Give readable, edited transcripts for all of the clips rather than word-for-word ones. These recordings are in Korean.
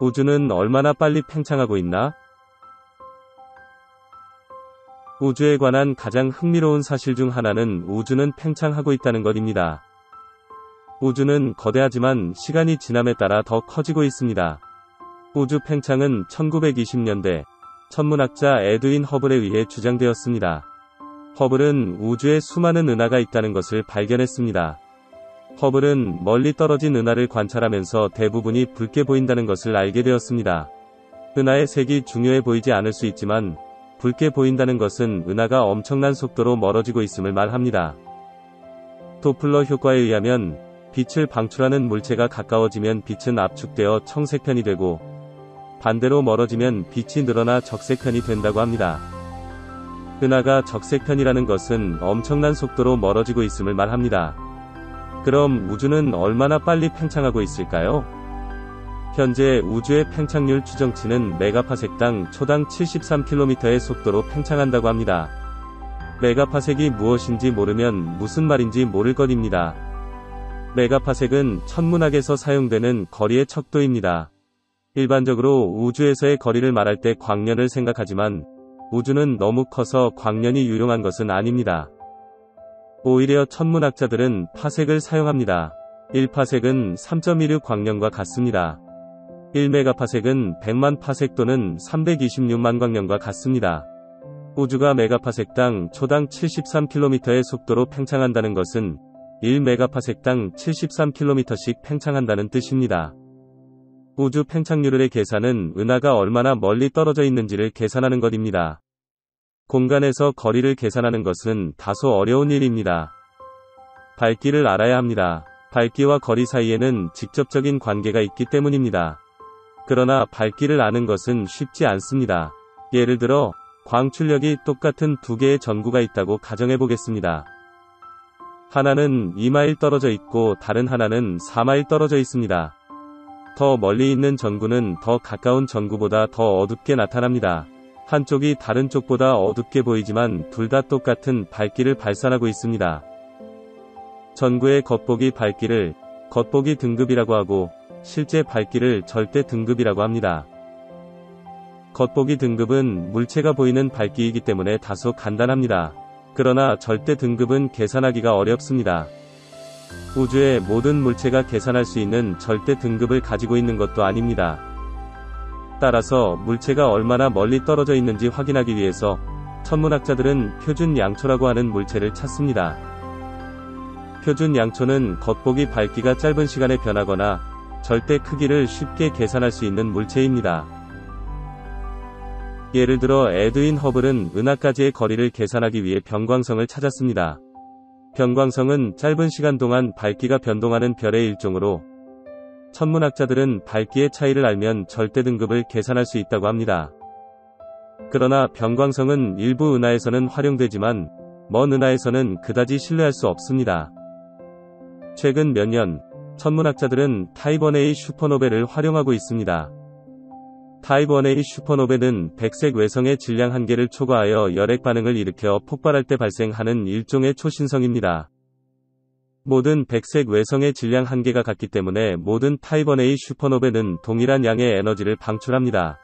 우주는 얼마나 빨리 팽창하고 있나? 우주에 관한 가장 흥미로운 사실 중 하나는 우주는 팽창하고 있다는 것입니다. 우주는 거대하지만 시간이 지남에 따라 더 커지고 있습니다. 우주 팽창은 1920년대 천문학자 에드윈 허블에 의해 주장되었습니다. 허블은 우주에 수많은 은하가 있다는 것을 발견했습니다. 허블은 멀리 떨어진 은하를 관찰하면서 대부분이 붉게 보인다는 것을 알게 되었습니다. 은하의 색이 중요해 보이지 않을 수 있지만 붉게 보인다는 것은 은하가 엄청난 속도로 멀어지고 있음을 말합니다. 도플러 효과에 의하면 빛을 방출하는 물체가 가까워지면 빛은 압축되어 청색편이 되고 반대로 멀어지면 빛이 늘어나 적색편이 된다고 합니다. 은하가 적색편이라는 것은 엄청난 속도로 멀어지고 있음을 말합니다. 그럼 우주는 얼마나 빨리 팽창하고 있을까요? 현재 우주의 팽창률 추정치는 메가파섹당 초당 73km의 속도로 팽창한다고 합니다. 메가파섹이 무엇인지 모르면 무슨 말인지 모를 것입니다. 메가파섹은 천문학에서 사용되는 거리의 척도입니다. 일반적으로 우주에서의 거리를 말할 때 광년을 생각하지만 우주는 너무 커서 광년이 유용한 것은 아닙니다. 오히려 천문학자들은 파섹을 사용합니다. 1파섹은 3.16 광년과 같습니다. 1메가파섹은 100만 파섹 또는 326만 광년과 같습니다. 우주가 메가파섹당 초당 73km의 속도로 팽창한다는 것은 1메가파섹당 73km씩 팽창한다는 뜻입니다. 우주 팽창률의 계산은 은하가 얼마나 멀리 떨어져 있는지를 계산하는 것입니다. 공간에서 거리를 계산하는 것은 다소 어려운 일입니다. 밝기를 알아야 합니다. 밝기와 거리 사이에는 직접적인 관계가 있기 때문입니다. 그러나 밝기를 아는 것은 쉽지 않습니다. 예를 들어 광출력이 똑같은 두 개의 전구가 있다고 가정해 보겠습니다. 하나는 2마일 떨어져 있고 다른 하나는 4마일 떨어져 있습니다. 더 멀리 있는 전구는 더 가까운 전구보다 더 어둡게 나타납니다. 한쪽이 다른 쪽보다 어둡게 보이지만 둘 다 똑같은 밝기를 발산하고 있습니다. 전구의 겉보기 밝기를 겉보기 등급이라고 하고 실제 밝기를 절대 등급이라고 합니다. 겉보기 등급은 물체가 보이는 밝기이기 때문에 다소 간단합니다. 그러나 절대 등급은 계산하기가 어렵습니다. 우주의 모든 물체가 계산할 수 있는 절대 등급을 가지고 있는 것도 아닙니다. 따라서 물체가 얼마나 멀리 떨어져 있는지 확인하기 위해서 천문학자들은 표준 양초라고 하는 물체를 찾습니다. 표준 양초는 겉보기 밝기가 짧은 시간에 변하거나 절대 크기를 쉽게 계산할 수 있는 물체입니다. 예를 들어 에드윈 허블은 은하까지의 거리를 계산하기 위해 변광성을 찾았습니다. 변광성은 짧은 시간 동안 밝기가 변동하는 별의 일종으로 천문학자들은 밝기의 차이를 알면 절대 등급을 계산할 수 있다고 합니다. 그러나 변광성은 일부 은하에서는 활용되지만 먼 은하에서는 그다지 신뢰할 수 없습니다. 최근 몇 년 천문학자들은 타입 1A 슈퍼노베를 활용하고 있습니다. 타입 1A 슈퍼노베는 백색 외성의 질량 한계를 초과하여 열액 반응을 일으켜 폭발할 때 발생하는 일종의 초신성입니다. 모든 백색 외성의 질량 한계가 같기 때문에 모든 타입 1A 슈퍼노베는 동일한 양의 에너지를 방출합니다.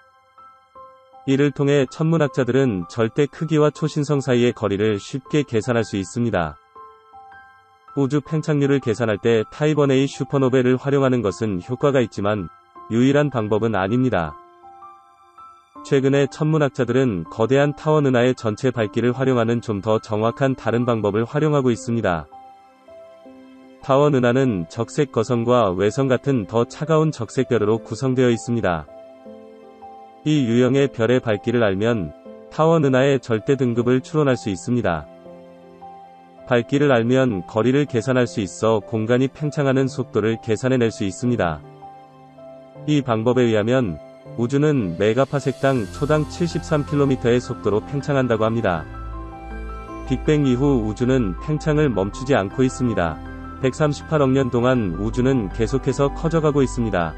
이를 통해 천문학자들은 절대 크기와 초신성 사이의 거리를 쉽게 계산할 수 있습니다. 우주 팽창률을 계산할 때 타입 1A 슈퍼노베를 활용하는 것은 효과가 있지만 유일한 방법은 아닙니다. 최근에 천문학자들은 거대한 타원 은하의 전체 밝기를 활용하는 좀 더 정확한 다른 방법을 활용하고 있습니다. 타원 은하는 적색 거성과 외성 같은 더 차가운 적색별으로 구성되어 있습니다. 이 유형의 별의 밝기를 알면 타원 은하의 절대 등급을 추론할 수 있습니다. 밝기를 알면 거리를 계산할 수 있어 공간이 팽창하는 속도를 계산해낼 수 있습니다. 이 방법에 의하면 우주는 메가파섹당 초당 73km의 속도로 팽창한다고 합니다. 빅뱅 이후 우주는 팽창을 멈추지 않고 있습니다. 138억 년 동안 우주는 계속해서 커져가고 있습니다.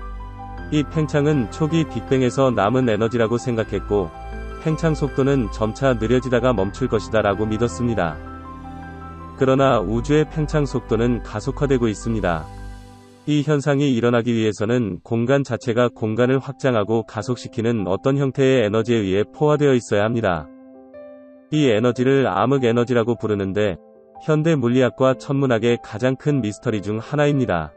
이 팽창은 초기 빅뱅에서 남은 에너지라고 생각했고 팽창 속도는 점차 느려지다가 멈출 것이다 라고 믿었습니다. 그러나 우주의 팽창 속도는 가속화되고 있습니다. 이 현상이 일어나기 위해서는 공간 자체가 공간을 확장하고 가속시키는 어떤 형태의 에너지에 의해 포화되어 있어야 합니다. 이 에너지를 암흑 에너지라고 부르는데 현대 물리학과 천문학의 가장 큰 미스터리 중 하나입니다.